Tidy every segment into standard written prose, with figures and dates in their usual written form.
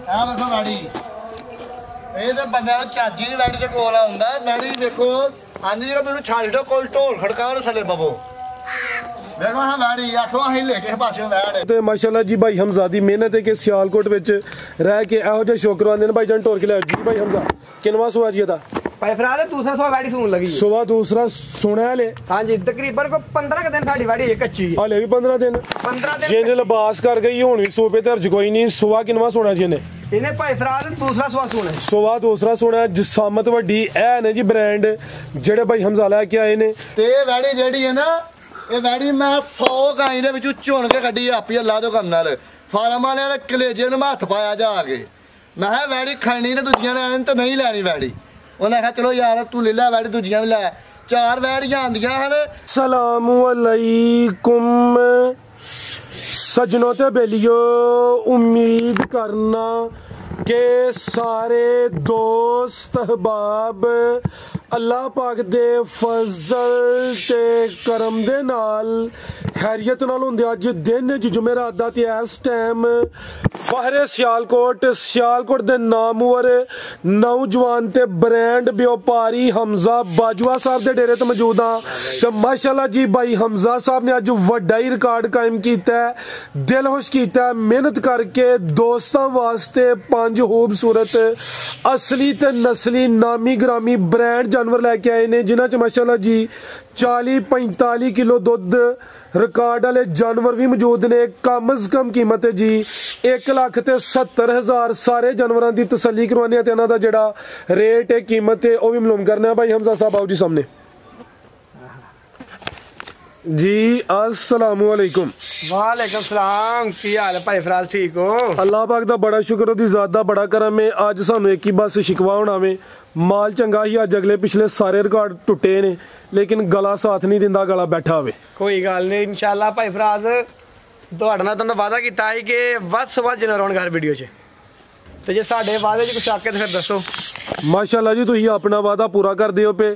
ਆ ਦੇਖੋ ਵੈੜੀ ਇਹ ਤਾਂ ਬੰਦਾ ਚਾਜੀ ਦੀ ਵੈੜੀ ਦੇ ਕੋਲ ਆਉਂਦਾ ਵੈੜੀ ਦੇਖੋ ਆਂਦੀ ਜਿਹੜਾ ਮੈਨੂੰ ਛੱਡ ਦਿਓ ਕੋਲ ਢੋਲ ਖੜਕਾ ਉਹ ਥੱਲੇ ਪਵੋ ਦੇਖੋ ਹਾਂ ਵੈੜੀ ਆਖੋ ਅਸੀਂ ਲੈ ਕੇ ਪਾਸਿਓਂ ਵੈੜ ਤੇ ਮਾਸ਼ਾਅੱਲਾ ਜੀ ਭਾਈ ਹਮਜ਼ਾ ਦੀ ਮਿਹਨਤ ਹੈ ਕਿ ਸਿਆਲਕੋਟ ਵਿੱਚ ਰਹਿ ਕੇ ਇਹੋ ਜਿਹੇ ਸ਼ੌਕਰ ਆਉਂਦੇ ਨੇ ਭਾਈ ਜਾਨ ਟੋਰ ਕੇ ਲਿਆ ਜੀ ਭਾਈ ਹਮਜ਼ਾ ਕਿੰਨਵਾ ਸੁਆ ਜੀ ਇਹਦਾ भाई फिलहाल दूसरा सौ वाड़ी सून लगी सुबह दूसरा सुना ले हाँ जी तकरीबन को 15 दिन साड़ी वाड़ी है कच्ची हाले भी 15 दिन जिन लिबास कर गई हुन भी सोपे ते अर्ज कोई नहीं सुबह किनवा सोना जी इन्हें भाई फिलहाल दूसरा सुबह सोना सुबह दूसरा सोना जिसामत वड्डी ऐ ने जी ब्रांड जेड़े भाई हमजा लेके आए ने ते वैड़ी जेड़ी है ना ये वैड़ी मैं 100 गाई दे विचों चुन के कड्डी आपी अल्लाह दो कम नाल फार्म वाले ने कलेजे नु हथ पाया जाके मैं वैड़ी खानी ने दूजियां लैनी ते नहीं लैनी वैड़ी उन्हें कहा चलो यार तू ले ला वैड़ी दूजियां भी लै चार वैड़ियां आंदियां हन सलामु अलैकुम सजनों ते बेलियो उम्मीद करना के सारे दोस्त अहबाब अल्लाह पाक दे फजल ते करम दे नाल खैरियत नाल हुंदे अज दिन जुमेरात दा ते इस टाइम फहरे सियालकोट दे नामवर नौजवान ते ब्रांड व्यापारी हमजा बाजवा साहब दे डेरे ते मौजूद हां ते माशाअल्लाह जी भाई हमजा साहब ने अज वड्डा ही रिकॉर्ड कायम कीता है दिल खुश कीता है मेहनत करके दोस्तां वास्ते 5 खूबसूरत असली ते नस्ली नामी ग्रामी ब्रांड जानवर लेके आए ने जिन्हां च माशाअल्लाह जी 40-45 किलो दुध रिकॉर्ड वाले जानवर भी मौजूद ने कम अज कम कीमत है जी 1,70,000 सारे जानवरों की तसल्ली करवाने ते इन्हां दा जेड़ा रेट है कीमत है वह भी मालूम करना है भाई हमजा साहब आओ जी सामने जी अस्सलामु अलैकुम वालेकुम सलाम की हाल है भाई फराज ठीक हो अल्लाह पाक दा बड़ा शुक्र ओदी ज़ात दा बड़ा करम है अज सानू एक ही बस शिकवा होना वे माल चंगा ही अज अगले पिछले सारे रिकॉर्ड टुटे ने लेकिन गला साथ नहीं दिंदा गला बैठा होवे कोई गल नहीं इंशाअल्लाह भाई फराज ਤੁਹਾਡੇ ਨਾਲ ਤਾਂ ਵਾਅਦਾ ਕੀਤਾ ਹੈ ਕਿ ਵੱਧ ਤੋਂ ਵੱਧ ਜਨਰ ਆਉਣ ਘਰ ਵੀਡੀਓ 'ਚ ਤੇ ਜੇ ਸਾਡੇ ਵਾਅਦੇ 'ਚ ਕੁਝ ਆਕੇ ਤੇ ਫਿਰ ਦੱਸੋ माशाअल्लाह जी तुसीं अपना वादा पूरा कर दिओ पे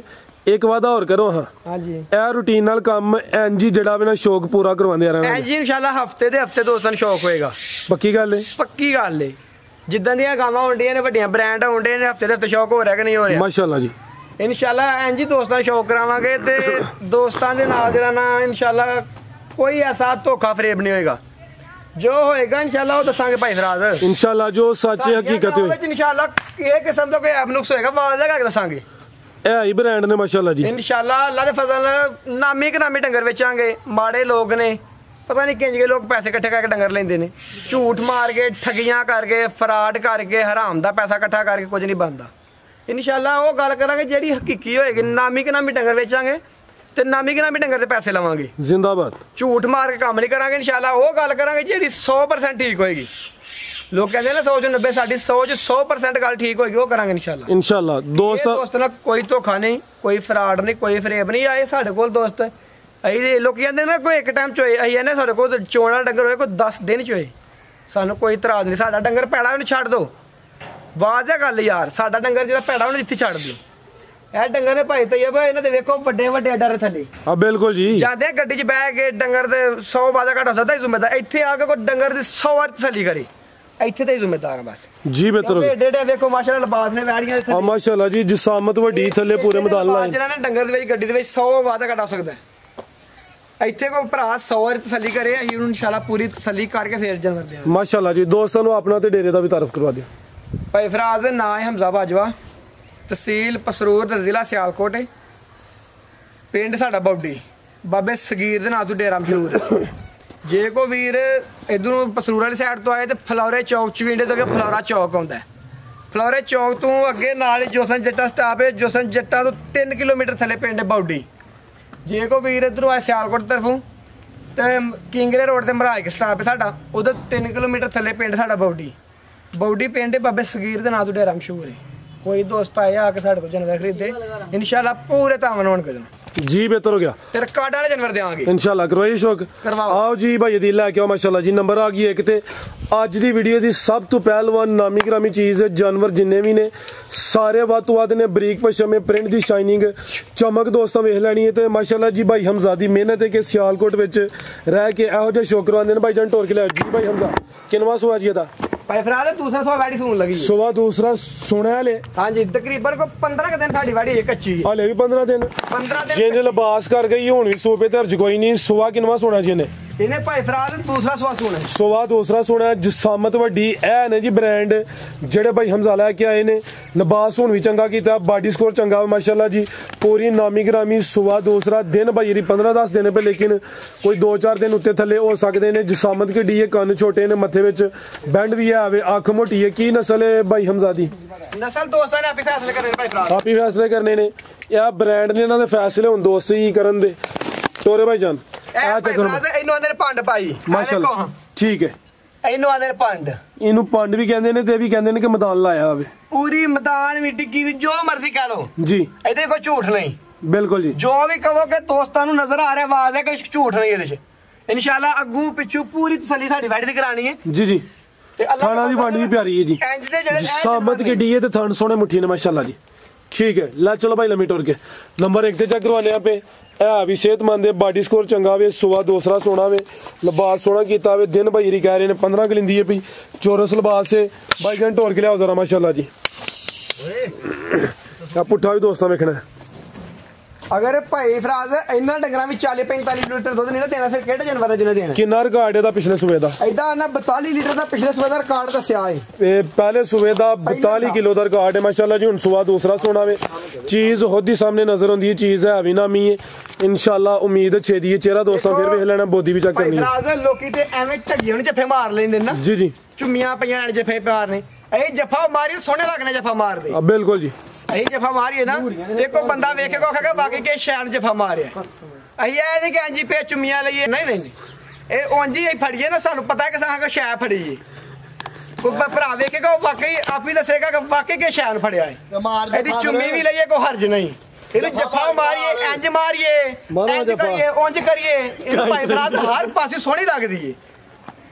एक वादा और करो हाँ जी ए रूटीन नाल काम एनजी जेड़ा भी ना शौक पूरा करवांदे रहना एनजी इंशाल्लाह हफ्ते दे हफ्ते दोस्तां ਨੂੰ ਸ਼ੌਕ ਹੋਏਗਾ पक्की गल है ਪੱਕੀ ਗੱਲ ਏ ਜਿੱਦਾਂ ਦੀਆਂ ਗਾਵਾਂ ਹੁੰਦੀਆਂ ਨੇ ਵੱਡੀਆਂ ਬ੍ਰਾਂਡ ਹੁੰਦੇ ਨੇ ਹਫਤੇ ਦੇ ਹਫਤੇ ਸ਼ੌਕ ਹੋ ਰਿਹਾ ਕਿ ਨਹੀਂ ਹੋ ਰਿਹਾ माशाअल्लाह जी इंशाल्लाह एनजी दोस्तां ਨੂੰ ਸ਼ੌਕ ਕਰਾਵਾਂਗੇ ਤੇ ਦੋਸਤਾਂ ਦੇ ਨਾਲ ਜਿਹੜਾ ਨਾ इंशाल्लाह कोई ऐसा धोखा फरेब नहीं होएगा जो होएगा इंशाल्लाह वो दसांगे भाई फराज इंशाल्लाह जो सच हकीकत है इंशाल्लाह ये किस्म का कोई ऐब नुक्स होएगा वादा करके दसांगे ए ही ब्रांड ने माशाअल्लाह जी इंशाल्लाह अल्लाह दे फजल नाल नामी डंगर बेचांगे माड़े लोग ने पता नहीं किंज के लोग पैसे इकट्ठे करके डंगर लेंदे ने झूठ मार के ठगियां करके फराड करके हराम दा पैसा इकट्ठा करके कुछ नहीं बनदा इंशाल्लाह वो गल करांगे जेड़ी हकीकी होएगी नामी डंगर बेचांगे ते नामी डंगर दे पैसे लवांगे जिंदाबाद झूठ मार के काम नहीं करांगे इंशाल्लाह वो गल करांगे जेड़ी 100% ठीक होएगी लोग कहते हैं ना 100 च 90 साडी 100% गल ठीक होएगी वो करांगे इंशाल्लाह दोस्त ना कोई धोखा नहीं कोई फ्रॉड नहीं कोई फरेब नहीं आए साडे कोल दोस्त अही लोग कहते ना कोई एक टाइम चोए अही ने साडे कोल चोण वाला डंगर होए कोई 10 दिन चोए सानू कोई इतराज नहीं साडा डंगर पैड़ा भी छड्ड दो वाज़ गल यार साडा डंगर जेड़ा पैड़ा उन्हें जिथे छड्ड दिओ ਇਹ ਡੰਗਰ ਨੇ ਭਾਈ ਤਈਬ ਇਹਨਾਂ ਦੇ ਵੇਖੋ ਵੱਡੇ ਵੱਡੇ ਡਰ ਥੱਲੇ ਹਾਂ ਬਿਲਕੁਲ ਜੀ ਜਾਂਦੇ ਗੱਡੀ 'ਚ ਬਹਿ ਕੇ ਡੰਗਰ ਦੇ 100 ਵਾਦਾ ਘਟਾ ਸਕਦਾ ਹੀ ਜ਼ਿੰਮੇਦਾਰ ਇੱਥੇ ਆ ਕੇ ਕੋਈ ਡੰਗਰ ਦੀ 100 ਵਾਰ ਤਸੱਲੀ ਕਰੇ ਇੱਥੇ ਤੇ ਹੀ ਜ਼ਿੰਮੇਦਾਰ ਬਸ ਜੀ ਬਿਹਤਰ ਏਡੇ ਵੇਖੋ ਮਾਸ਼ਾਅੱਲਾ ਲਿਬਾਸ ਨੇ ਵੈੜੀਆਂ ਹਾਂ ਮਾਸ਼ਾਅੱਲਾ ਜੀ ਜਿਸਾਮਤ ਵੱਡੀ ਥੱਲੇ ਪੂਰੇ ਮੈਦਾਨ ਲਾਏ ਜਿਹਨਾਂ ਨੇ ਡੰਗਰ ਦੇ ਵਿੱਚ ਗੱਡੀ ਦੇ ਵਿੱਚ 100 ਵਾਦਾ ਘਟਾ ਸਕਦਾ ਇੱਥੇ ਕੋਈ ਭਰਾ 100 ਵਾਰ ਤਸੱਲੀ ਕਰੇ ਅਸੀਂ ਉਹਨੂੰ ਇਨਸ਼ਾਅੱਲਾ ਪੂਰੀ ਤਸੱਲੀ ਕਰਕੇ ਫੇਰ ਜਾਨਵਰ ਦੇਵਾਂਗੇ ਮਾਸ਼ਾਅੱਲਾ ਜੀ ਦੋਸਤਾਂ ਨੂੰ ਆਪਣਾ ਤੇ ਡੇਰੇ ਦਾ ਵੀ ਤਾਰਫ ਕਰਵਾ ਦਿਓ ਭਾਈ ਫਰਾਜ਼ ਦਾ ਨਾਂ ਹੈ ਹਮਜ਼ਾ ਬਾਜਵਾ तहसील पसरूर जिला सियालकोट है पिंड साडा बौडी बाबे सगीर दे नां तो डेरा मशहूर जे को वीर इधरों पसरूर वाली साइड तो आए तो फलौरे चौक चवींडे तो फलौरा चौक आउंदा है फलौरे चौक तो अगे नाल ही जोसन जट्टा स्टाप है जोसन जट्टा तो 3 किलोमीटर थले पिंड बौडी जे को वीर इधरों आए सियालकोट तरफों तो किंगरे रोड ते मराज स्टाप है साडा उधर 3 किलोमीटर थले पिंड साडा बौडी पिंड बाबे सगीर दे नां तो डेरा मशहूर है कोई दोस्त आया आके साढ़े को जानवर खरीदे इंशाल्लाह पूरे तावन होने को जी बेहतर हो गया तेरे कार्ड वाले जानवर देंगे इंशाल्लाह करवाइए शौक करवाओ आओ जी भाई दिल लेके आओ माशाल्लाह जी नंबर आ गई एक ते ਅੱਜ ਦੀ ਵੀਡੀਓ ਦੀ ਸਭ ਤੋਂ ਪਹਿਲਵਾਨ ਨਾਮੀ ਗ੍ਰਾਮੀ ਚੀਜ਼ ਜਾਨਵਰ ਜਿੰਨੇ ਵੀ ਨੇ ਸਾਰੇ ਵੱਧ ਤੋਂ ਵੱਧ ਨੇ ਬਰੀਕ ਪਸ਼ਮੇ ਪ੍ਰਿੰਟ ਦੀ ਸ਼ਾਈਨਿੰਗ ਚਮਕ ਦੋਸਤਾਂ ਵੇਖ ਲੈਣੀ ਹੈ ਤੇ ਮਾਸ਼ਾਅੱਲਾ ਜੀ ਭਾਈ ਹਮਜ਼ਾ ਦੀ ਮਿਹਨਤ ਹੈ ਕਿ ਸਿਆਲਕੋਟ ਵਿੱਚ ਰਹਿ ਕੇ ਇਹੋ ਜਿਹੇ ਸ਼ੌਕ ਕਰਵਾਉਂਦੇ ਨੇ ਭਾਈ ਜਾਨ ਟੋਰ ਕੇ ਲੈ ਜੀ ਭਾਈ ਹਮਜ਼ਾ ਕਿੰਨਵਾ ਸੁਆ ਜੀ ਇਹਦਾ ਭਾਈ ਫਰਾਦ दूसरा सौ वाड़ी सुन लगी सुबह दूसरा सुना ले हाँ जी तकरीबन को 15 दिन साड़ी वाड़ी है कच्ची है हाले भी 15 दिन 15 दिन जिन्हें लिबास कर गई हुन भी सूबे ते अर्ज कोई नहीं सुबह किनवा सोना जी ने इन्हें भाई फराद दूसरा सौ सुना सुबह दूसरा सोना जसामत वड्डी ऐ ने जी ब्रांड जेड़े भाई हमजा लेके आए ने लिबास हुन भी चंगा कीता बॉडी स्कोर चंगा माशाल्लाह जी पूरी नामी ग्रामी सुबह दूसरा दिन भाई 15-10 दिन पे लेकिन कोई 2-4 दिन उत्ते थले हो सकते ने जसामत के डी कन छोटे ने मथे विच बैंड भी है अख मोटी है की नस्ल है भाई हमजा दी नस्ल दोस्तां ने आप ही फैसले करने भाई फराद आप ही फैसले करने ने या ब्रांड ने इन्हां दे फैसले हुन दोस्त ही करन दे टोरे भाई जान ਇਹਨੂੰ ਆਂਦੇ ਨੇ ਪੰਡ ਭਾਈ माशाल्लाह ठीक है ਇਹਨੂੰ ਆਂਦੇ ਨੇ ਪੰਡ ਇਹਨੂੰ ਪੰਡ ਵੀ ਕਹਿੰਦੇ ਨੇ ਤੇ ਵੀ ਕਹਿੰਦੇ ਨੇ ਕਿ ਮੈਦਾਨ ਲਾਇਆ ਹੋਵੇ ਪੂਰੀ ਮੈਦਾਨ ਵੀ ਡਿੱਗੀ ਵੀ ਜੋ ਮਰਜ਼ੀ ਕਹ ਲੋ ਜੀ ਇਹਦੇ ਕੋਈ ਝੂਠ ਨਹੀਂ ਬਿਲਕੁਲ ਜੀ ਜੋ ਵੀ ਕਹੋ ਕਿ ਦੋਸਤਾਂ ਨੂੰ ਨਜ਼ਰ ਆ ਰਿਹਾ ਆਵਾਜ਼ ਹੈ ਕੋਈ ਝੂਠ ਨਹੀਂ ਇਹਦੇ 'ਚ ਇਨਸ਼ਾਅੱਲਾ ਅੱਗੂ ਪਿੱਛੂ ਪੂਰੀ ਤਸੱਲੀ ਸਾਡੀ ਵੈਡ ਦੀ ਕਰਾਣੀ ਹੈ ਜੀ ਜੀ ਤੇ ਅੱਲਾਹ ਥਾਣਾ ਦੀ ਵੰਡ ਵੀ ਪਿਆਰੀ ਹੈ ਜੀ ਇੰਜ ਦੇ ਜਿਹੜੇ ਸਾਬਤ की डी है ਤੇ ਥਣ ਸੋਹਣੇ ਮੁੱਠੀ ਨੇ ਮਾਸ਼ਾਅੱਲਾ ਜੀ ठीक है ला चलो भाई लम्बी टोर के नंबर 1 ਤੇ ਚੈੱਕ ਕਰਵਾਨੇ ਆ ਪੇ है भी सेहतमंद है बॉडी स्कोर चंगा वे सुबह दूसरा सोना वे लिबास सोना किया वे दिन भाई कह रहे हैं 15 किलिंदी है पी चौरस लिबास से भाई घंटे और के लिया जरा माशाल्लाह जी पुट्ठा भी दोस्तों वेखना है अगर भाई फराज इन्ना डंगरा भी 40-45 लीटर दुध नहीं ना देना फिर केड़े जानवर जिन्हें देना कितना रिकॉर्ड है पिछले सूबे का इदा ना 42 लीटर का पिछले सूबे का रिकॉर्ड दस्या है पहले सूबे का 42 किलो का रिकॉर्ड है माशाल्लाह जी हुन सुबह दूसरा सोना वे चीज खुद ही सामने नजर आती है चीज है भी नामी है इंशाल्लाह उम्मीद छेदी है चेहरा दोस्तों फिर वेख लेना बोधी भी चेक करनी है फराज लोकी ते एवें ठगी होने जफे मार लेंदे ना जी जी चुम्मियां पईयां ने जफे मारने ए जफा मारी सोने लगने जफा मार दे बिल्कुल जी अही जफा मारी है ना देखो बंदा वेखेगा कहेगा बाकी के शैन जफा मारे अही ए नहीं कि अंजी पे चुम्मियां लईए नहीं नहीं ए ओंजी ही फड़िए ना सानू पता है कि साहा को शै फड़ी है कोई भरा वेखेगा वो वाकई आप ही दसेगा कि वाकई के शैन फड़िया है एदी चुम्मी भी लईए कोई हर्ज नहीं ਇਹਨੂੰ ਜੱਫਾ ਮਾਰੀਏ ਇੰਜ ਮਾਰੀਏ ਇੰਜ ਕਰੀਏ ਉਂਝ ਕਰੀਏ ਇਹਨੂੰ ਭਾਈ ਫਰਾਦ ਹਰ ਪਾਸੇ ਸੋਹਣੀ ਲੱਗਦੀ ਏ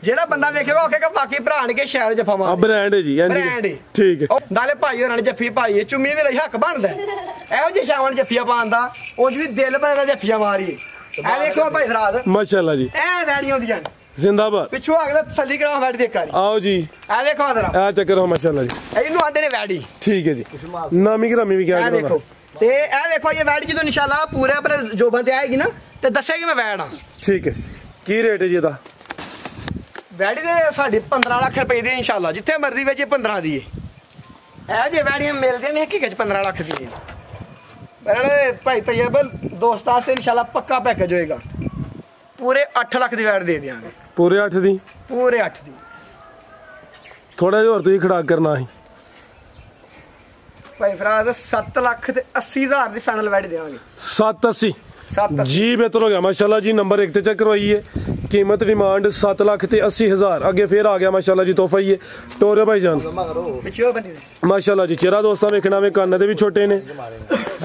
ਜਿਹੜਾ ਬੰਦਾ ਵੇਖੇਗਾ ਉਹ ਕਹੇਗਾ ਬਾਕੀ ਭਰਾ ਨੇ ਕੇ ਸ਼ਹਿਰ ਜੱਫਾ ਮਾਰ ਬ੍ਰਾਂਡ ਹੈ ਜੀ ਬ੍ਰਾਂਡ ਠੀਕ ਹੈ ਨਾਲੇ ਭਾਈ ਹੋਰਾਂ ਨੇ ਜੱਫੀ ਪਾਈ ਏ ਚੁੰਮੀ ਵੀ ਲਈ ਹੱਕ ਬਣਦਾ ਇਹੋ ਜਿਹੇ ਸ਼ਾਵਾਂ ਨੇ ਜੱਫੀਆਂ ਪਾਉਣ ਦਾ ਉਂਝ ਵੀ ਦਿਲ ਭਰਦਾ ਜੱਫੀਆਂ ਮਾਰੀਏ ਇਹ ਵੇਖੋ ਭਾਈ ਫਰਾਦ ਮਾਸ਼ਾਅੱਲਾ ਜੀ ਇਹ ਵੈੜੀਆਂ ਦੀਆਂ जिंदाबाद ਪਿੱਛੋਂ ਅਗਲਾ ਤਸੱਲੀ ਕਰਾਉ ਵੈੜ ਦੇ ਕਰ आओ जी ਇਹ ਵੇਖੋ ਜ਼ਰਾ आ चक्कर हो माशाल्लाह जी ਇਹਨੂੰ ਆਂਦੇ ਨੇ ਵੈੜੀ ठीक है जी नामी ग्रामी भी क्या ਇਹ ਵੇਖੋ ਤੇ ਇਹ ਵੇਖੋ ਇਹ ਵੈੜ ਜਦੋਂ ਇਨਸ਼ਾਅੱਲਾ ਪੂਰੇ ਆਪਣੇ ਜੋਬਾਂ ਤੇ ਆਏਗੀ ਨਾ ਤੇ ਦੱਸੇਗੀ ਮੈਂ ਵੈੜ ਆ ठीक है की रेट है जी ਇਹਦਾ ਵੈੜੀ ਦੇ ਸਾਡੀ 15 ਲੱਖ ਰੁਪਏ ਦੀ ਇਨਸ਼ਾਅੱਲਾ ਜਿੱਥੇ ਮਰਜ਼ੀ ਵੇਚੇ 15 ਦੀ ਇਹ ਜੇ ਵੈੜੀਆਂ ਮਿਲਦੀਆਂ ਨੇ ਹਕੀਕਤ 'ਚ 15 ਲੱਖ ਦੀ ਪਰ ਭਾਈ ਤੈयब ਦੋਸਤਾਂ ਸੇ ਇਨਸ਼ਾਅੱਲਾ ਪੱਕਾ ਪੈਕੇਜ ਹੋਏਗਾ ਪੂਰੇ 8 ਲੱਖ ਦੀ ਵੈੜ ਦੇ ਦਿਆਂਗੇ पूरे 8 दी ਪੂਰੇ 8 ਦੀ थोड़ा जिहा और तुसीं खड़ाक करना है ਭਾਈ ਫਰਾਜ਼ 7 ਲੱਖ ਤੇ 80 ਹਜ਼ਾਰ ਦੀ ਫਾਈਨਲ ਵੈੜ ਦੇਵਾਂਗੇ 780 7 जी बेहतर हो गया माशाल्लाह जी नंबर 1 ਤੇ चेक करवाइए कीमत डिमांड 7 ਲੱਖ ਤੇ 80 ਹਜ਼ਾਰ ਅੱਗੇ ਫੇਰ ਆ ਗਿਆ ਮਾਸ਼ਾਅੱਲਾ ਜੀ ਤੋਹਫਾ ਹੀ ਹੈ ਟੋਰੇ ਭਾਈ ਜਾਨ ਪਿੱਛੇ ਬੰਦੀ माशाल्लाह जी चेहरा दोस्तों वेखना वे ਕੰਨ ਦੇ ਵੀ ਛੋਟੇ ਨੇ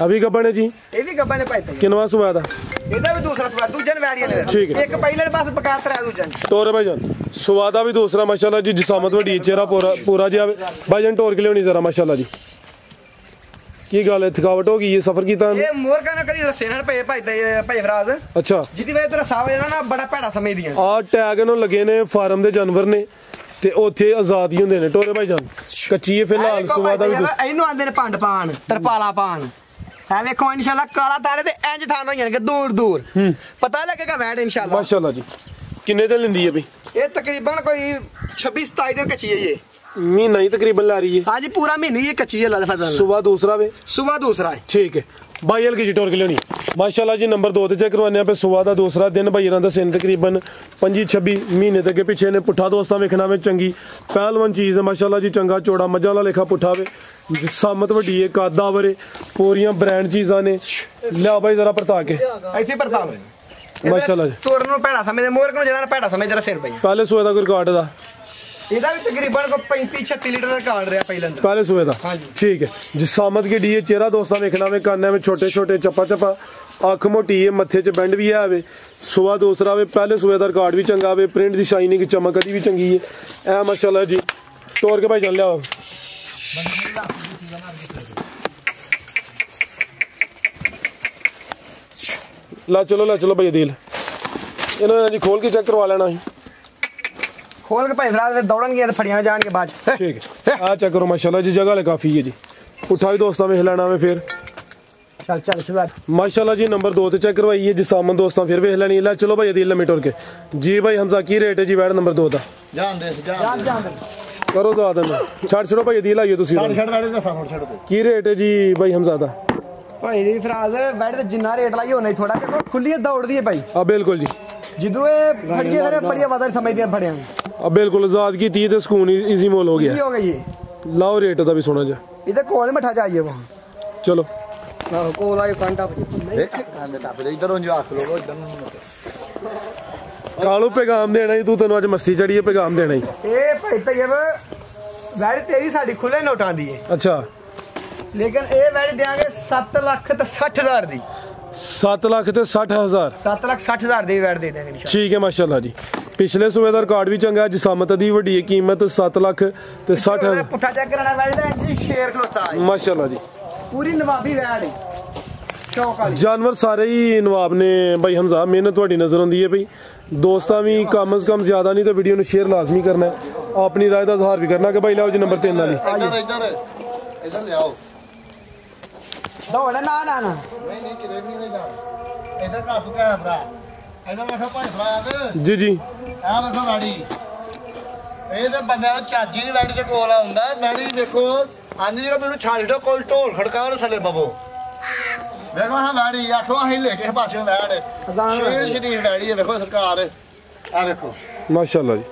ਅਭੀ ਗੱਬਣ ਹੈ ਜੀ ਇਹ ਵੀ ਗੱਬਾਂ ਨੇ ਭਾਈ ਤੇ ਕਿੰਨਵਾ ਸੁਆ ਦਾ ਇਹਦਾ ਵੀ ਦੂਸਰਾ ਸਵਾਦ ਦੂਜੇ ਨੇ ਵੈੜੀਆਂ ਨੇ ਠੀਕ ਹੈ। ਇੱਕ ਪਹਿਲੇ ਨੇ ਬਸ ਬਕਾਤ ਰਿਹਾ ਦੂਜੇ ਨੇ टोरे भाईजान सुवादा भी दूसरा माशाल्लाह जी जिसामत वड्डी चेहरा पूरा पूरा जी भाईजान टोर के लियानी जरा माशाल्लाह जी की गल है थकावट हो गई है सफर कीता ਇਹ ਮੋਰ ਕਾ ਨਾ ਕਦੀ ਰਸੇ ਨਾਲ ਭਾਈ ਭਾਈ ਫਰਾਜ਼ अच्छा ਜਿਹਦੀ ਵਜ੍ਹਾ ਤੋਂ ਰਸਾ ਵਜਣਾ ਨਾ ਬੜਾ ਭੈੜਾ ਸਮਝਦੀਆਂ ਆ ਟੈਗ ਨੂੰ ਲੱਗੇ ਨੇ ਫਾਰਮ ਦੇ ਜਾਨਵਰ ਨੇ ਤੇ ਉੱਥੇ ਆਜ਼ਾਦ ਹੀ ਹੁੰਦੇ ਨੇ ਟੋਰੇ ਭਾਈਜਾਨ ਕੱਚੀ ਹੈ ਫਿਲਹਾਲ ਸੁਵਾਦਾ ਵੀ ਇਹਨੂੰ ਆਂਦੇ ਨੇ ਪੰਡ ਪਾਣ ਤਰਪਾਲਾ ਪਾਣ ਹੈ ਵੇਖੋ ਇਨਸ਼ਾਅੱਲਾ ਕਾਲਾ ਤਾਰੇ ਤੇ ਇੰਜ ਥਾਨ ਹੋ ਜਾਣਗੇ ਦੂਰ ਦੂਰ ਪਤਾ ਲੱਗੇਗਾ ਵੈੜ ਇਨਸ਼ਾਅੱਲਾ माशाल्लाह जी किन्ने दिन लेंदी है भाई ਇਹ ਤਕਰੀਬਨ ਕੋਈ 26 27 ਦਿਨ ਕੱਚੀ ਹੈ ਇਹ महीना ही तकरीबन ला रही है ਹਾਂਜੀ ਪੂਰਾ ਮਹੀਨਾ ਹੀ ਇਹ ਕੱਚੀ ਹੈ ਅੱਲਾਹ ਦੇ ਫਜ਼ਲ ਨਾਲ सुबह दूसरा वे ਸੁਬਾ ਦੂਸਰਾ ਹੈ ठीक है भाई हल्की जी टोर के लियानी माशाल्लाह जी नंबर 2 ਤੇ ਚੈੱਕ ਕਰਵਾਨੇ पे सुबह ਦਾ दूसरा दिन भाई ਰਾਂ ਦਾ सिन तकरीबन 25-26 ਮਹੀਨੇ ਤੱਕ ਪਿੱਛੇ ਨੇ ਪੁੱਠਾ ਦੋਸਤਾਂ ਵੇਖਣਾ ਵੇ ਚੰਗੀ ਪਹਿਲਵਾਨ ਚੀਜ਼ ਹੈ ਮਾਸ਼ਾਅੱਲਾ ਜੀ ਚੰਗਾ ਚੋੜਾ ਮੱਝਾਂ ਵਾਲਾ ਲੇਖਾ ਪੁੱਠਾ ਵੇ ਸਾਮਤ ਵੱਡੀ ਹੈ ਕਾਦਾ ਵਰੇ ਪੂਰੀਆਂ ਬ੍ਰਾਂਡ ਚੀਜ਼ਾਂ ਨੇ ਲਿਆ ਭਾਈ ਜ਼ਰਾ ਪਰਤਾ ਕੇ ਇੱਥੇ ਪਰਤਾ ਲੋ ਮਾਸ਼ਾਅੱਲਾ ਜੀ ਤੋਰਨ ਨੂੰ ਭੈੜਾ ਸਮਝਦੇ ਮੋਰ ਨੂੰ ਜਿਹੜਾ ਭੈੜਾ ਸਮਝਦੇ ਜਰਾ ਸਿਰ ਪਈ ਪਹਿਲੇ ਸੂਏ ਦਾ ਕੋਈ ਰਿਕਾਰਡ ਦਾ ਇਹਦਾ ਵੀ ਤਕਰੀਬਨ ਕੋ 35-36 ਲੀਟਰ ਦਾ ਰਿਕਾਰਡ ਰਿਹਾ ਪਹਿਲਾਂ ਦਾ पहले सुबह था हाँ जी। ठीक है जिसामत की डी चेहरा दोस्तों देखना में कान में छोटे छोटे चप्पा चप्पा अख मोटी है, मत्थे च बैंड भी है वे, सुबह दूसरा वे, पहले सुबह का रिकॉर्ड भी चंगा वे, प्रिंट की शाइनिंग चमक कदी भी चंगी है। ए माशाल्लाह जी तोड़ के भाई चल लिया ला चलो भाई दिल इन्होंने जी खोल के चेक करवा लेना ही खोल के भाई फिर दौड़न फड़िया जान के बाद ठीक है। आ चेक करो माशाल्लाह जी जगह ले काफी है जी। उठा भी दोस्तों में हिलाना में फिर चल माशाल्लाह जी नंबर 2 ते चेक करवाई है जी सामन दोस्तों फिर वेख लेनी ला चलो भाई दिल लम्बे टुर के जी भाई हमजा की रेट है जी वैड नंबर 2 का जान दे करो तो आदम छड़ छड़ो भाई दिल आइयो तुसी की रेट है जी भाई हमजादा भाई दी फराज बैठ ते जिन्ना रेट लाई होना ही थोड़ा देखो खुली दौड़दी है भाई। हां बिल्कुल जी जिदू ए फड़िए फिर बड़िया बात समझदी फड़िया अब बिल्कुल आजाद की 30 ते सुकून इजी मोल हो गया हो गई ये लाओ रेट दा भी सुना जा इधर कोल मठा जाइए वहां चलो कोल आई कांटा देख आंदे टापे इधर जो आख लो इधर कालू पैगाम देना ही तू तेन अज मस्ती चढ़ी है पैगाम देना ही ए भाई तैयब वैड तेरी साडी खुले नोटां दी है अच्छा लेकिन ए वैड देंगे 7 लाख ते 60,000 दी 7 लाख ते 60,000 7 लाख 60,000 दी वैड दे देंगे इंशाल्लाह। ठीक है माशाल्लाह जी पिछले सूबे का रिकॉर्ड भी चंगा जिसामत दी वड्डी कीमत 7 लाख ते 60,000 पुट्ठा चेक कराना वैड दा जी शेर खलोता है माशाल्लाह जी पूरी नवाबी वैड है शौक वाली जानवर सारे ही नवाब ने भाई हमजा मेहनत ਤੁਹਾਡੀ नजर आती है भाई दोस्तां भी कम से कम ज्यादा नहीं तो वीडियो ने शेयर लाजमी करना है अपनी राय का इजहार भी करना कि भाई लाओ जी नंबर 3 वाली इधर ले आओ दौड़ ना नहीं किरे भी नहीं जा इधर का तू कैमरा इधर देखो भाई फराद जी जी आ देखो गाड़ी ਇਹ ਤੇ ਬੰਦਿਆਂ ਨੂੰ ਚਾਜੀ ਨਹੀਂ ਵੈੜੀ ਦੇ ਕੋਲ ਆਉਂਦਾ ਵੈੜੀ ਦੇਖੋ ਆਂਦੀ ਜਿਹੜਾ ਮੈਨੂੰ ਛਾੜ ਛੱਡੋ ਕੋਲ ਢੋਲ ਖੜਕਾ ਉਹਦੇ ਥੱਲੇ ਬਵੋ ਵੇਖੋ ਹਾਂ ਵੈੜੀ ਆਖੋ ਅਸੀਂ ਲੈ ਕੇ ਪਾਸੇ ਵੈੜ ਸ਼ੇਰ ਸ਼ਰੀਫ ਵੈੜੀ ਹੈ ਵੇਖੋ ਸਰਕਾਰ ਆ ਵੇਖੋ माशाल्लाह जी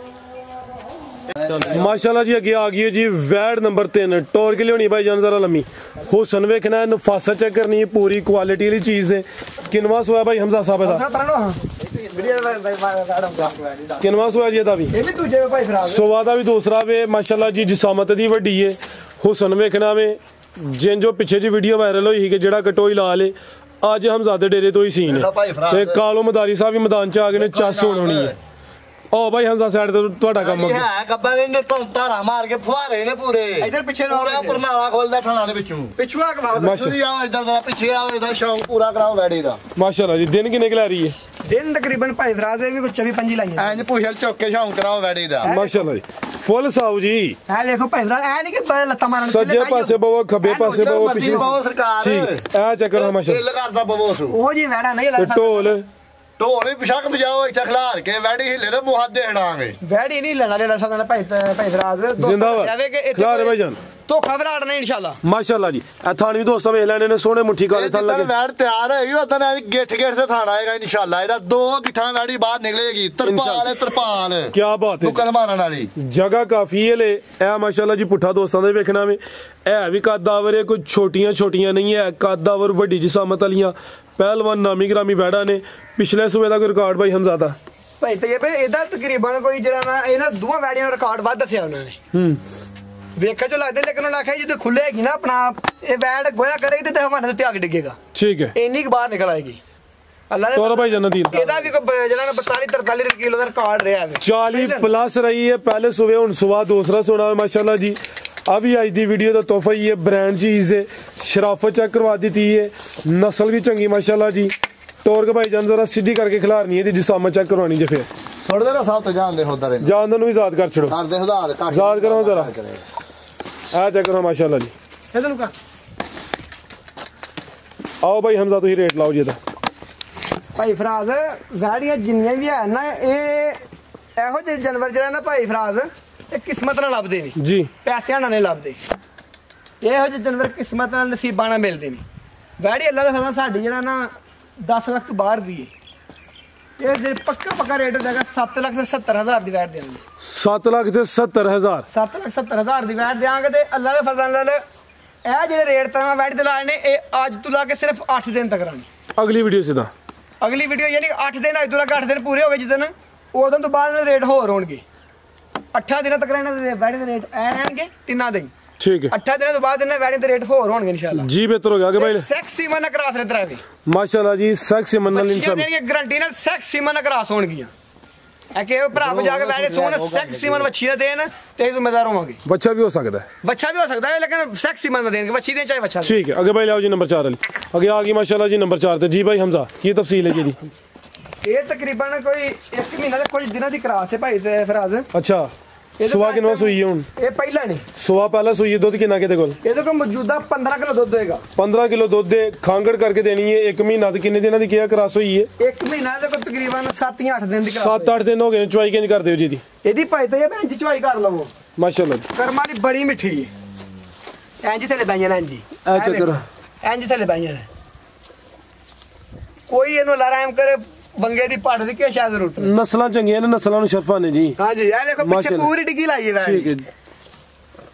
माशाल्लाह जी अगे आ गई है जी वैड नंबर 3 टोर के लिए होनी भाई जान जरा लम्मी हुसन वेखना है नफासत चेक करनी है पूरी क्वालिटी वाली चीज है किनवा सोया भाई हमजा साहब दा किनवा सोया जी दा भी ਇਹ ਵੀ ਦੂਜੇ ਭਾਈ ਫਰਾਜ਼ सोवा दा भी दूसरा वे माशाल्लाह जी जिसामत दी वड्डी है हुसन वेखना वे जिन जो पिछे जी वीडियो वायरल हुई है कि जेड़ा कटोई ला ले आज हमजादे डेरे तो ही सीन है ते कालो मदारी साहब भी मैदान च आ गए ने चस होनी है ओ भाई हमजा साइड ते ਤੁਹਾਡਾ ਕੰਮ ਹੈ ਗੱਬਾ ਨੇ ਤੋਂ ਧਾਰਾ ਮਾਰ ਕੇ ਫੁਹਾਰੇ ਨੇ ਪੂਰੇ ਇਧਰ ਪਿੱਛੇ ਪੂਰਾ ਪਰਨਾਲਾ ਖੋਲਦਾ ਥਾਣਾ ਦੇ ਵਿੱਚੋਂ ਪਿੱਛੂ ਆ ਕੇ ਬਾਹਰ ਤੁਸੀਂ ਆਓ ਇਧਰ ਜ਼ਰਾ ਪਿੱਛੇ ਆਓ ਇਹਦਾ ਸ਼ੌਂਕ ਪੂਰਾ ਕਰਾਓ ਵੈੜੀ ਦਾ माशाल्लाह जी दिन किन्ने की ला रही है ਦਿਨ ਤਕਰੀਬਨ ਭਾਈ ਫਰਾਜ਼ ਦੇ ਵੀ ਕੋਈ 24-25 ਲਾਈਆਂ ਐਂਜ ਪੁੱਛਲ ਚੁੱਕ ਕੇ ਸ਼ੌਂਕ ਕਰਾਓ ਵੈੜੀ ਦਾ माशाल्लाह जी फुल साहू जी ਐ ਦੇਖੋ ਭਾਈ ਫਰਾਜ਼ ਐ ਨਹੀਂ ਕਿ ਲੱਤਾਂ ਮਾਰਨ सज्जे पासे बवो खब्बे पासे बवो ਪਿੱਛੇ पिछले ਬਹੁਤ ਸਰਕਾਰ ठीक ए चक्कर माशाल्लाह ਦਿਲ ਕਰਦਾ ਬਵੋ ਸੂ ਉਹ ਜੀ ਵੈੜਾ ਨਹੀਂ ते ਲੱਗਦਾ ढोल ਢੋਲੇ ਪਿਛਕ ਵਜਾਓ ਇੱਥੇ ਖਲਾਰ ਕੇ ਵੈੜੀ ਹਿੱਲੇ ਨਾ ਮੁਹਾਦੇ ਹੜਾਂਗੇ ਵੈੜੀ ਨਹੀਂ ਲੈਣਾ ਲੈਣਾ ਸਾਡਾ ਭਾਈ ਫਰਾਜ਼ जिंदाबाद खिलारे भाईजान तो खबर आड़ना इंशाल्लाह माशाल्लाह जी ए थानी भी दोस्तों वेख लेने ने सोने मुट्ठी काले थान लगे वैड़ तैयार होगी उधर गेट गेट से थाना आएगा इंशाल्लाह ਇਹਦਾ 2 ਗਿੱਠਾਂ ਵੈੜੀ ਬਾਹਰ ਨਿਕਲੇਗੀ ਤਰਪਾਲ ਹੈ ਤਰਪਾਲ क्या बात है ਮੁਕਲ ਮਾਰਨ ਵਾਲੀ जगह काफी है ले ए माशाल्लाह जी पुट्ठा दोस्तों दे वेखना वे ए भी कदावर है कोई छोटियां नहीं है कदावर वड्डी जिसामत वालियां पहलवान नामी ग्रामी वैड़ा ने पिछले सूबे का कोई रिकॉर्ड भाई हमजादा ਭਾਈ ਤੇ ਇਹ ਇਹਦਾ ਤਕਰੀਬਨ ਕੋਈ ਜਿਹੜਾ ਨਾ ਇਹਨਾਂ ਦੋਵਾਂ ਵੈੜੀਆਂ ਦਾ ਰਿਕਾਰਡ ਵੱਧ ਦੱਸਿਆ ਉਹਨਾਂ ਨੇ ਵੇਖੇ ਜੋ ਲੱਗਦੇ ਲੇਕਿਨ ਉਹ ਆਖਿਆ ਜਦੋਂ ਖੁੱਲੇਗੀ ਨਾ ਆਪਣਾ ਇਹ ਵੈੜ ਗੋਇਆ ਕਰੇਗੀ ਤੇ ਹਵਾਨੇ ਤੇ ਅੱਗ ਡਿੱਗੇਗਾ ठीक है ਇੰਨੀ ਕੁ ਬਾਹਰ ਨਿਕਲ ਆਏਗੀ ਅੱਲਾ तोरा ने भाई जन्नती ਇਹਦਾ ਵੀ ਕੋਈ ਜਿਹੜਾ ਨਾ 42-43 ਕਿਲੋ ਦਾ ਰਿਕਾਰਡ ਰਿਹਾ ਹੈ 40 प्लस रही है पहले सुबह हुन सुबह दूसरा सोना है माशाल्लाह जी अभी आज दी वीडियो का तोहफा ही है ब्रांड चीज है शराफत चेक करवा दी है नस्ल भी चंगी माशाल्लाह जी टोर के भाई जान जरा सीधी करके खिलारनी है जिसामत चेक करवानी जे फिर ਥੋੜੇ ਦੇਰ ਸਾਹ ਤੋਂ ਜਾਣ ਦੇ ਉਧਰ जान ਨੂੰ भी याद कर छड़ो ਕਰਦੇ ਹੁਦਾਰ ਕਾਸ਼ याद करो जरा आ चेक करो माशाल्लाह जी ਇਹਨੂੰ ਕਰ आओ भाई हमजा तो ही रेट लाओ जी दा ਭਾਈ ਫਰਾਜ਼ ਵੈੜੀਆਂ ਜਿੰਨੀਆਂ ਵੀ ਹੈ ਨਾ ਇਹ ਇਹੋ ਜਿਹੇ ਜਾਨਵਰ ਜਿਹੜਾ ਨਾ ਭਾਈ ਫਰਾਜ਼ ਇਹ ਕਿਸਮਤ ਨਾਲ ਲੱਭਦੇ ਨੇ जी ਪੈਸਿਆਂ ਨਾਲ ਨਹੀਂ ਲੱਭਦੇ ਇਹੋ ਜਿਹੇ ਜਾਨਵਰ ਕਿਸਮਤ ਨਾਲ ਨਸੀਬਾਂ ਨਾਲ ਮਿਲਦੇ ਨੇ ਵੈੜੀ ਅੱਲਾ ਦਾ ਫਜ਼ਲ ਸਾਡੀ ਜਿਹੜਾ ਨਾ 10 ਲੱਖ ਤੋਂ ਬਾਹਰ ਦੀ ਹੈ ਇਹ ਜੇ ਪੱਕਾ ਰੇਟ ਦੇਗਾ 7,70,000 ਦੀ ਵੈਟ ਦੇਣਗੇ 7 लाख ते 70,000 7,70,000 ਦੀ ਵੈਟ ਦੇਾਂਗੇ ਤੇ ਅੱਲਾ ਦੇ ਫਜ਼ਲ ਨਾਲ ਇਹ ਜਿਹੜੇ ਰੇਟ ਤਾਂ ਵੈਟ ਤੇ ਲਾਏ ਨੇ ਇਹ ਅੱਜ ਤੋਂ ਲਾ ਕੇ ਸਿਰਫ 8 ਦਿਨ ਤੱਕ ਰਹਿਣਗੇ अगली वीडियो सीधा ਅਗਲੀ ਵੀਡੀਓ ਯਾਨੀ 8 ਦਿਨ ਅੱਜ ਤੋਂ ਲਾ ਕੇ 8 ਦਿਨ ਪੂਰੇ ਹੋ ਗਏ ਜਿੱਦਨ ਉਦੋਂ ਤੋਂ ਬਾਅਦ ਰੇਟ ਹੋਰ ਹੋਣਗੇ 8 ਦਿਨਾਂ ਤੱਕ ਇਹਨਾਂ ਦੇ ਵੈਟ ਦੇ ਰੇਟ ਐ ਰਹਿਣਗੇ ਤਿੰਨਾਂ ਦੇ ठीक है 8 ਦਿਨਾਂ ਤੋਂ ਬਾਅਦ ਇਹਨਾਂ ਵੈੜੀ ਦੇ ਰੇਟ ਹੋਰ ਹੋਣਗੇ ਇਨਸ਼ਾਅੱਲਾ जी बेहतर हो गया आगे भाई ਸੈਕਸ ਸੀਮਨ ਨਾਲ ਕਰਾਸ ਰਹਿ ਵੀ माशाल्लाह जी सेक्स से मनल ਬੱਚੀਆਂ इंसान ਦੇਣਗੇ ਗਰੰਟੀ ਨਾਲ ਸੈਕਸ ਸੀਮਨ ਨਾਲ ਕਰਾਸ ਹੋਣਗੀਆਂ ਇਹ ਕਿ ਉਹ ਭਰਾ ਜਾ ਕੇ ਵੈੜੀ ਸੋਹਣਾ ਸੈਕਸ ਸੀਮਨ ਬੱਚੀਆਂ ਦੇਣ ਤੇ ਜ਼ਿੰਮੇਦਾਰ ਹੋਵਾਂਗੇ बच्चा भी हो सकता है ਬੱਚਾ ਵੀ ਹੋ ਸਕਦਾ ਹੈ ਲੇਕਿਨ ਸੈਕਸ ਸੀਮਨ ਦਾ ਦੇਣਗੇ ਬੱਚੀ ਦੇਣ ਚਾਹੇ ਬੱਚਾ ਦੇ। ठीक है आगे भाई लाओ जी नंबर 4 वाली आगे आ गई माशाल्लाह जी नंबर 4 ਤੇ जी भाई हमजा ਕੀ तफसील है जी ਇਹ ਤਕਰੀਬਨ ਕੋਈ 1 ਮਹੀਨਾ ਦੇ ਕੁਝ ਦਿਨਾਂ ਦੀ ਕਰਾਸ ਹੈ ਭਾਈ ਤੇ ਫਰਾਜ਼ अच्छा सुबह कितना सुई है हुन ਇਹ ਪਹਿਲਾਂ ਨਹੀਂ सुबह पहला सुई है दुध कितना किते कोल ਇਹਦੇ ਕੋਲ ਮੌਜੂਦਾ 15 ਕਿਲੋ ਦੁੱਧ ਹੋਏਗਾ 15 किलो दुध दे खांगड़ करके देनी है 1 महीना ਤੇ ਕਿੰਨੇ ਦਿਨਾਂ ਦੀ ਕਿਹਾ ਕਰਾਸ ਹੋਈ ਹੈ 1 ਮਹੀਨਾ ਦੇ ਕੋਲ ਤਕਰੀਬਨ 7 ਜਾਂ 8 ਦਿਨ ਦੀ ਕਰਾਸ 7-8 ਦਿਨ ਹੋ ਗਏ ਨੇ ਚੁਆਈ ਕਿੰਜ ਕਰਦੇ ਹੋ ਜੀ ਦੀ ਇਹਦੀ ਭਾਈ ਤੇ ਇਹ ਭੈਣ ਜੀ ਚਵਾਈ ਕਰ ਲਵੋ ਮਾਸ਼ਾਅੱਲਾ ਕਰਮਾਂ ਦੀ ਬੜੀ ਮਿੱਠੀ ਹੈ ਇੰਜ ਥੱਲੇ ਬੈਂਜਣਾ ਇੰਜ ਐ ਚੱਕਰ ਇੰਜ ਥੱਲੇ ਬੈਂਜਣਾ ਕੋਈ ਇਹਨੂੰ ਲਰਾਮ ਕਰੇ ਬੰਗੇ ਦੀ ਪੱਟ ਦੀ ਕੀ ਸ਼ਾਇਦ ਜ਼ਰੂਰਤ ਨਹੀਂ ਨਸਲਾਂ ਚੰਗੀਆਂ ਨੇ ਨਸਲਾਂ ਨੂੰ ਸ਼ਰਫਾਂ ਨੇ ਜੀ ਹਾਂਜੀ ਇਹ ਵੇਖੋ ਪਿੱਛੇ ਮਾਸ਼ਾਅੱਲਾ। ਪੂਰੀ ਡਿੱਗੀ ਲਾਈ ਹੈ ਵੈਸੇ ਠੀਕ ਹੈ ਜੀ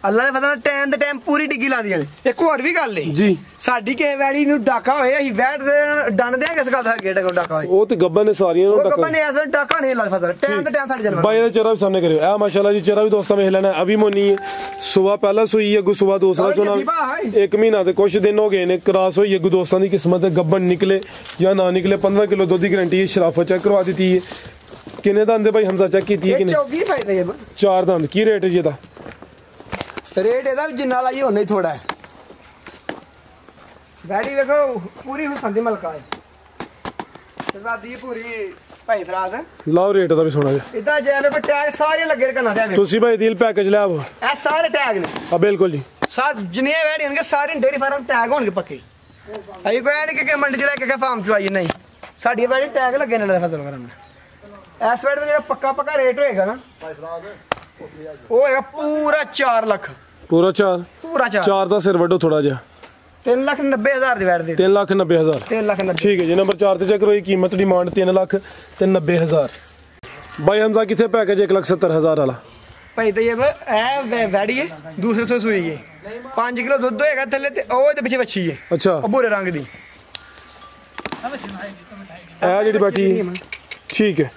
ਅੱਲਾ ਨੇ ਪਤਾ ਟਾਈਮ ਦੇ ਟਾਈਮ ਪੂਰੀ ਡਿੱਗੀ ਲਾਉਂਦੀਆਂ ਨੇ ਇੱਕ ਹੋਰ ਵੀ ਗੱਲ ਏ ਜੀ ਸਾਡੀ ਕਿਸੇ ਵੈੜੀ ਨੂੰ ਡਾਕਾ ਹੋਏ ਅਸੀਂ ਵੈੜ ਦੇ ਡੰਨ ਦੇ ਕਿਸ ਗੱਲ ਦਾ ਗੇਟ ਕੋ ਡਾਕਾ ਹੋਏ ਉਹ ਤੇ ਗੱਬਾਂ ਨੇ ਸਾਰੀਆਂ ਨੂੰ ਉਹ ਟੱਕਰ ਗੱਬਾ ਨੇ ਐਸਾ ਡਾਕਾ ਨਹੀਂ ਲਾ ਫਸਲ ਟਾਈਮ ਦੇ ਟਾਈਮ ਸਾਡੇ ਜਾਨਵਰ भाई ये चेहरा भी सामने करियो ए माशाल्लाह जी चेहरा भी दोस्तों में लेना अभी मोनी है सुबह पहला सुई है अगू सुबह दूसरा और सुना ये दीपा है। 1 महीना ते कुछ दिन हो गए ने क्रॉस होई अगू दोस्तों की किस्मत है गब्बन निकले या ना निकले 15 किलो दूध की गारंटी है शराफत चेक करवा दी है किने दंद भाई हमजा चेक की है ਇਹ किने ਚੌਕੀ ਫਾਇਦਾ ਇਹ 4 दंद की रेट है जी दा ਰੇਟ ਇਹਦਾ ਵੀ ਜਿੰਨਾ ਲਾਈ ਹੋਣਾ ਹੀ ਥੋੜਾ ਹੈ ਗਾੜੀ ਵੇਖੋ ਪੂਰੀ ਹੁਸਨ ਦੀ ਮਲਕਾ ਹੈ ਸ਼ਹਜ਼ਾਦੀ ਪੂਰੀ ਭਾਈ ਫਰਾਜ਼ लाओ रेट दा भी सुना जा ਇਦਾਂ ਜਿਵੇਂ ਕੋ ਟੈਗ ਸਾਰੇ ਲੱਗੇ ਰਕਨਾ ਦੇ ਵੇਖੋ तुसी भाई दिल पैकेज ले आओ ਇਹ ਸਾਰੇ ਟੈਗ ਨੇ आ बिल्कुल जी ਸਾਰ ਜਿੰਨੇ ਵੈੜੀ ਹੋਣਗੇ ਸਾਰੇ ਡੇਰੀ ਫਾਰਮ ਟੈਗ ਹੋਣਗੇ ਪੱਕੇ ਅਈ ਕੋਈ ਨਹੀਂ ਕਿ ਮੰਡੀ ਚ ਲੈ ਕੇ ਫਾਰਮ ਚ ਆਈ ਨਹੀਂ ਸਾਡੀ ਵੈੜੀ ਟੈਗ ਲੱਗੇ ਨੇ ਫਸਲ ਕਰਨ ਇਸ ਵੈੜੀ ਦਾ ਜਿਹੜਾ ਪੱਕਾ ਰੇਟ ਹੋਏਗਾ ਨਾ ਉਹ ਹੋਏਗਾ ਪੂਰਾ 4 ਲੱਖ पूरा 4 ਪੂਰਾ 4 4 ਦਾ ਸਿਰ ਵੱਡੋ ਥੋੜਾ ਜਿਹਾ 3,90,000 ਦੀ ਵੈੜ ਦੇ 3,90,000 3,90,000 ठीक है जी नंबर 4 ਤੇ ਚੈੱਕ ਕਰੋ ਇਹ ਕੀਮਤ ਡਿਮਾਂਡ 3,90,000 भाई हमजा किथे पैकेज 1,70,000 वाला ਭਾਈ ਤੇ ਇਹ ਵੈੜੀ ਹੈ ਦੂਸਰੇ ਸੋ ਸੂਈ ਹੈ 5 ਕਿਲੋ ਦੁੱਧ ਹੋਏਗਾ ਥੱਲੇ ਤੇ ਉਹ ਇਹਦੇ ਪਿੱਛੇ ਵੱਛੀ ਹੈ अच्छा ਉਹ ਭੂਰੇ ਰੰਗ ਦੀ ਇਹ ਜਿਹੜੀ ਬੈਠੀ ਠੀਕ ਹੈ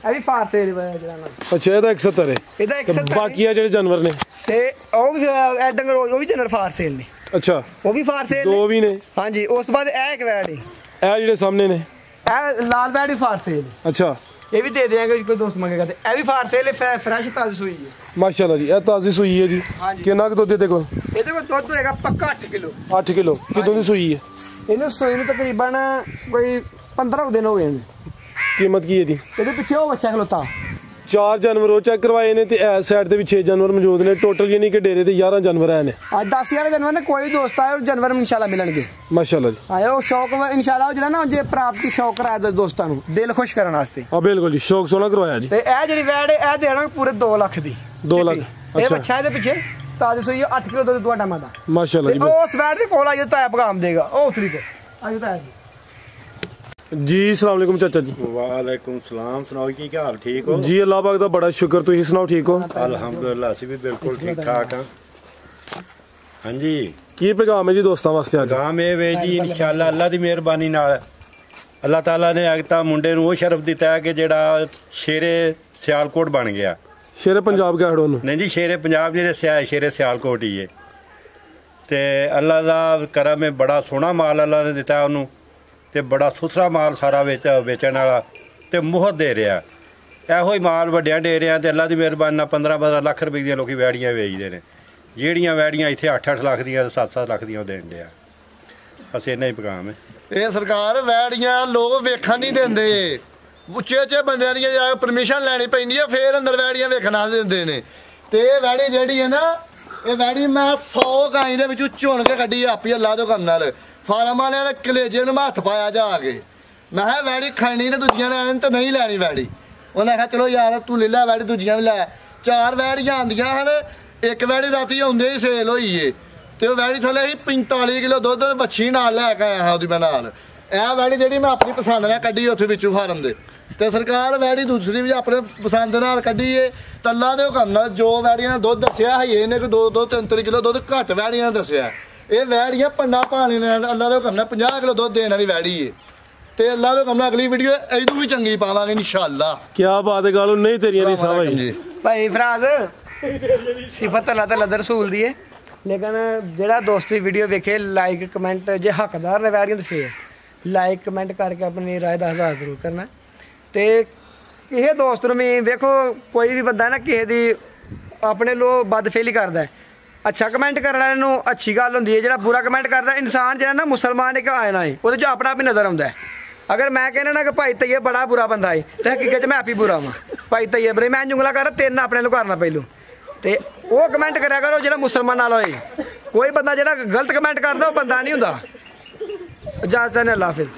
ਇਹ ਵੀ ਫਾਰਸੇ ਦੀ ਜਿਹੜਾ ਨਾਲ ਅੱਛਾ ਇਹਦਾ 170 ਹੈ ਇਹਦਾ ਤੇ 170 ਬਾਕੀ ਆ ਜਿਹੜੇ ਜਾਨਵਰ ਨੇ ਤੇ ਉਹ ਵੀ ਇਹ ਡੰਗਰ ਉਹ ਵੀ ਜਨਰ ਫਾਰਸੇਲ ਨੇ ਅੱਛਾ ਉਹ ਵੀ ਫਾਰਸੇਲ ਦੋ ਵੀ ਨੇ ਹਾਂਜੀ ਉਸ ਤੋਂ ਬਾਅਦ ਇਹ ਇੱਕ ਵੈੜ ਹੈ ਇਹ ਜਿਹੜੇ ਸਾਹਮਣੇ ਨੇ ਇਹ ਲਾਲ ਵੈੜ ਵੀ ਫਾਰਸੇਲ ਅੱਛਾ ਇਹ ਵੀ ਦੇ ਦੇਾਂਗੇ ਕੋਈ ਦੋਸਤ ਮੰਗੇਗਾ ਤੇ ਇਹ ਵੀ ਫਾਰਸੇਲ ਹੈ ਫਰੈਸ਼ ਤਾਜ਼ੀ ਸੂਈ ਹੈ ਮਾਸ਼ਾਅੱਲਾ ਜੀ ਇਹ ਤਾਜ਼ੀ ਸੂਈ ਹੈ ਜੀ ਹਾਂਜੀ। ਕਿੰਨਾ ਕੁ ਦੁੱਧ ਇਹਦੇ ਕੋਲ ਇਹਦੇ ਕੋਲ ਦੁੱਧ ਹੋਏਗਾ ਪੱਕਾ 8 ਕਿਲੋ 8 ਕਿਲੋ ਕਿਦੋਂ ਦੀ ਸੂਈ ਹੈ ਇਹਨੂੰ ਸੂਈ ਨੂੰ ਤਕਰੀਬਨ ਕੋਈ 15 ਦਿਨ ਹੋ ਗਏ ਨੇ ਕੀਮਤ ਕੀ ਹੈ ਇਹਦੀ ਇਹਦੇ ਪਿੱਛੇ ਉਹ ਬੱਚਾ ਖਲੋਤਾ 4 ਜਾਨਵਰ ਉਹ ਚੈੱਕ ਕਰਵਾਏ ਨੇ ਤੇ ਇਸ ਸਾਈਡ ਤੇ ਵੀ 6 ਜਾਨਵਰ ਮੌਜੂਦ ਨੇ ਟੋਟਲ ਯਾਨੀ ਕਿ ਡੇਰੇ ਤੇ 11 ਜਾਨਵਰ ਆਏ ਨੇ ਅੱਜ 10 ਜਾਨਵਰ ਨੇ ਕੋਈ ਦੋਸਤ ਆਏ ਉਹ ਜਾਨਵਰ ਇਨਸ਼ਾਅੱਲਾ ਮਿਲਣਗੇ ਮਾਸ਼ਾਅੱਲਾ ਜੀ ਆਏ ਉਹ ਸ਼ੌਕ ਇਨਸ਼ਾਅੱਲਾ ਉਹ ਜਿਹੜਾ ਨਾ ਜੇ ਪ੍ਰਾਪਤੀ ਸ਼ੌਕ ਕਰਾਇਆ ਦਾ ਦੋਸਤਾਂ ਨੂੰ ਦਿਲ ਖੁਸ਼ ਕਰਨ ਵਾਸਤੇ ਹਾਂ ਬਿਲਕੁਲ ਜੀ ਸ਼ੌਕ ਸੋਨਾ ਕਰਵਾਇਆ ਜੀ ਤੇ ਇਹ ਜਿਹੜੀ ਵੈੜ ਇਹ ਦੇਣਾ ਪੂਰੇ 2 ਲੱਖ ਦੀ 2 ਲੱਖ ਇਹ ਅੱਛਾ ਬੱਚਾ ਇਹਦੇ ਪਿੱਛੇ ਤਾਜ਼ੀ ਸੂਈ 8 ਕਿਲੋ ਦੁੱਧ ਤੁਹਾਡਾ ਮਾਦਾ ਮਾਸ਼ਾਅੱਲਾ ਤੇ ਜੀ ਉਸ ਵੈੜ ਦੇ ਕੋਲ ਆਇਓ ਤਾਇਆ ਪਗਾਮ ਦੇਗਾ ਉਹ ਉਤਰੀ ਕੋ ਆਇਓ ਤਾਇਆ ਜੀ ਜੀ अस्सलाम वालेकुम चाचा जी ਵਾਲੇਕੁਮ ਸਲਾਮ ਸੁਣਾਓ ਕੀ ਹਾਲ ਠੀਕ ਹੋ जी अल्लाह पाक दा बड़ा शुक्र ਤੁਸੀਂ ਸੁਣਾਓ ਠੀਕ ਹੋ ਅਲਹਮਦੁਲਿਲਾ ਅਸੀਂ ਵੀ ਬਿਲਕੁਲ ਠੀਕ ਠਾਕ ਹਾਂ ਹਾਂਜੀ ਕੀ ਪੈਗਾਮ ਹੈ ਜੀ ਦੋਸਤਾਂ ਵਾਸਤੇ ਅੱਜ ਗਾਮ ਇਹ ਵੇ ਜੀ ਇਨਸ਼ਾਅੱਲਾ ਅੱਲਾ ਦੀ ਮਿਹਰਬਾਨੀ ਨਾਲ ਅੱਲਾਹ ਤਾਲਾ ਨੇ ਅਗਤਾ ਮੁੰਡੇ ਨੂੰ ਉਹ ਸ਼ਰਫ ਦਿੱਤਾ ਹੈ ਕਿ ਜਿਹੜਾ ਸ਼ੇਰੇ ਸਿਆਲਕੋਟ ਬਣ ਗਿਆ ਸ਼ੇਰੇ ਪੰਜਾਬ ਕਹਿ ਹੜੋ ਨੂੰ ਨਹੀਂ ਜੀ ਸ਼ੇਰੇ ਪੰਜਾਬ ਜਿਹੜੇ ਸ਼ੇਰੇ ਸਿਆਲਕੋਟ ਹੀ ਹੈ ਤੇ ਅੱਲਾ ਦਾ ਕਰਮ ਹੈ ਬੜਾ ਸੋਹਣਾ ਮਾਲ ਅੱਲਾ ਨੇ ਦਿੱਤਾ ਉਹਨੂੰ ਤੇ ਬੜਾ ਸੁਥਰਾ ਮਾਲ ਸਾਰਾ ਵੇਚਣ ਵਾਲਾ ਤੇ ਮੁਹੱਤ ਦੇ ਰਿਹਾ ਇਹੋ ਹੀ ਮਾਲ ਵੱਡਿਆਂ ਡੇਰਿਆਂ ਤੇ ਅੱਲਾ ਦੀ ਮਿਹਰਬਾਨੀ ਨਾਲ 15-15 ਲੱਖ ਰੁਪਏ ਦੀਆਂ ਲੋਕੀ ਵੈੜੀਆਂ ਵੇਚਦੇ ਨੇ ਜਿਹੜੀਆਂ ਵੈੜੀਆਂ ਇੱਥੇ 8-8 ਲੱਖ ਦੀਆਂ 7-7 ਲੱਖ ਦੀਆਂ ਉਹ ਦੇਣ ਡਿਆ ਬਸ ਇੰਨਾ ਹੀ ਪੈਗਾਮ ਹੈ ਇਹ ਸਰਕਾਰ ਵੈੜੀਆਂ ਲੋਕ ਵੇਖਣ ਨਹੀਂ ਦਿੰਦੇ ਉੱਚੇ ਬੰਦਿਆਂ ਦੀਆਂ ਜਾ ਕੇ ਪਰਮਿਸ਼ਨ ਲੈਣੀ ਪੈਂਦੀ ਹੈ ਫੇਰ ਅੰਦਰ ਵੈੜੀਆਂ ਵੇਖਣਾ ਦਿੰਦੇ ਨੇ ਤੇ ਇਹ ਵੈੜੀ ਜਿਹੜੀ ਹੈ ਨਾ ਇਹ ਵੈੜੀ ਮੈਂ 100 ਗਾਂ ਦੇ ਵਿੱਚੋਂ ਚੁਣ ਕੇ ਕੱਢੀ ਆਪੀ ਅੱਲਾ ਦੇ ਕੰਮ ਨਾਲ ਫਾਰਮ ਵਾਲਿਆਂ ਨੇ ਕਲੇਜੇ ਨੂੰ ਹੱਥ ਪਾਇਆ ਜਾ ਕੇ ਮੈਂ ਕਿਹਾ ਵੈੜੀ ਖਾਣੀ ਤੇ ਦੂਜੀਆਂ ਲੈਣੀ ਤੇ ਨਹੀਂ ਲੈਣੀ ਵੈੜੀ ਉਹਨੇ ਆਖਿਆ ਚਲੋ ਯਾਰ ਤੂੰ ਲੈ ਲੈ ਵੈੜੀ ਦੂਜੀਆਂ ਵੀ ਲੈ 4 ਵੈੜੀਆਂ ਆਉਂਦੀਆਂ ਹਨ ਇੱਕ ਵੈੜੀ ਰਾਤੀ ਆਉਂਦੇ ਹੀ ਸੇਲ ਹੋਈ ਏ ਤੇ ਉਹ ਵੈੜੀ ਥੱਲੇ ਸੀ 45 ਕਿਲੋ ਦੁੱਧ ਵੱਛੀ ਨਾਲ ਲੈ ਕੇ ਆਇਆ ਉਹਦੀ ਮੈਂ ਨਾਲ ਇਹ ਵੈੜੀ ਜਿਹੜੀ ਮੈਂ ਆਪਣੀ ਪਸੰਦ ਨਾਲ ਕੱਢੀ ਉੱਥੇ ਵਿੱਚੋਂ ਫਾਰਮ ਦੇ ਤੇ ਸਰਕਾਰ ਵੈੜੀ ਦੂਸਰੀ ਵੀ ਆਪਣੇ ਪਸੰਦ ਨਾਲ ਕੱਢੀ ਏ ਤੱਲਾ ਦੇ ਹੁਕਮ ਨਾਲ ਜੋ ਵੈੜੀਆਂ ਨੇ ਦੁੱਧ ਦੱਸਿਆ ਹੈ ਇਹਨੇ ਕੋਈ 2-3 ਕਿਲੋ ਦੁੱਧ ਘੱਟ ਵੈੜੀਆਂ ਦੱਸਿਆ ਇਹ ਵੈੜੀਆਂ ਪੰਡਾ ਪਾਣੀ ਨਾਲ ਅੱਲਾ ਦੇ ਹੁਕਮ ਨਾਲ 50 ਕਿਲੋ ਦੁੱਧ ਦੇਣ ਵਾਲੀ ਵੈੜੀ ਏ ਤੇ ਅੱਲਾ ਦੇ ਹੁਕਮ ਨਾਲ ਅਗਲੀ ਵੀਡੀਓ ਇਹਦੂ ਵੀ ਚੰਗੀ ਪਾਵਾਂਗੇ ਇਨਸ਼ਾਅੱਲਾ ਕੀ ਬਾਤ ਹੈ ਗਾਲੋ ਨਹੀਂ ਤੇਰੀਆਂ ਨਹੀਂ ਸਾਵਾਈ ਭਾਈ ਫਰਾਜ਼ ਸਿਫਤ ਅੱਲਾ ਤਾਲਾ ਦੇ ਰਸੂਲ ਦੀ ਹੈ ਲੇਕਿਨ ਜਿਹੜਾ ਦੋਸਤ ਦੀ ਵੀਡੀਓ ਵੇਖੇ ਲਾਈਕ ਕਮੈਂਟ ਜੇ ਹੱਕਦਾਰ ਨੇ ਵੈਰੀਆਂ ਤੇ ਫੇਰ ਲਾਈਕ ਕਮੈਂਟ ਕਰਕੇ ਆਪਣੀ ਰਾਏ ਦਾ ਇਜ਼ਹਾਰ ਜ਼ਰੂਰ ਕਰਨਾ। ਤੇ ਇਹ ਦੋਸਤ ਨੂੰ ਵੀ ਵੇਖੋ ਕੋਈ ਵੀ ਬੰਦਾ ਨਾ ਕਿਸੇ ਦੀ ਆਪਣੇ ਲੋ ਬਦਫੇਲੀ ਕਰਦਾ, ਅੱਛਾ ਕਮੈਂਟ ਕਰਨ ਵਾਲੇ ਨੂੰ ਅੱਛੀ ਗੱਲ ਹੁੰਦੀ ਹੈ, ਜਿਹੜਾ ਬੁਰਾ ਕਮੈਂਟ ਕਰਦਾ ਇਨਸਾਨ ਜਿਹੜਾ ਨਾ ਮੁਸਲਮਾਨ ਇੱਕ ਆਇਨਾ ਹੈ, ਉਹਦੇ 'ਚ ਆਪਣਾ ਵੀ ਨਜ਼ਰ ਆਉਂਦਾ ਹੈ। ਅਗਰ ਮੈਂ ਕਹਿੰਦਾ ਨਾ ਕਿ ਭਾਈ ਤਈਏ ਬੜਾ ਬੁਰਾ ਬੰਦਾ ਹੈ ਤੇ ਹਕੀਕਤ 'ਚ ਮੈਂ ਆਪੀ ਬੁਰਾ ਵਾਂ। ਭਾਈ ਤਈਏ ਬਰੇ ਮੈਂ ਜੁੰਗਲਾ ਕਰ ਤਿੰਨ ਆਪਣੇ ਨੂੰ ਕਰਨਾ ਪਹਿਲੂ ਤੇ ਉਹ ਕਮੈਂਟ ਕਰਿਆ ਕਰੋ ਜਿਹੜਾ ਮੁਸਲਮਾਨ ਨਾਲ ਹੋਏ। ਕੋਈ ਬੰਦਾ ਜਿਹੜਾ ਗਲਤ ਕਮੈਂਟ ਕਰਦਾ ਉਹ ਬੰਦਾ ਨਹੀਂ ਹੁੰਦਾ। ਇਜਾਜ਼ਤ ਹੈ, ਅੱਲਾ ਹਾਫਿਜ਼।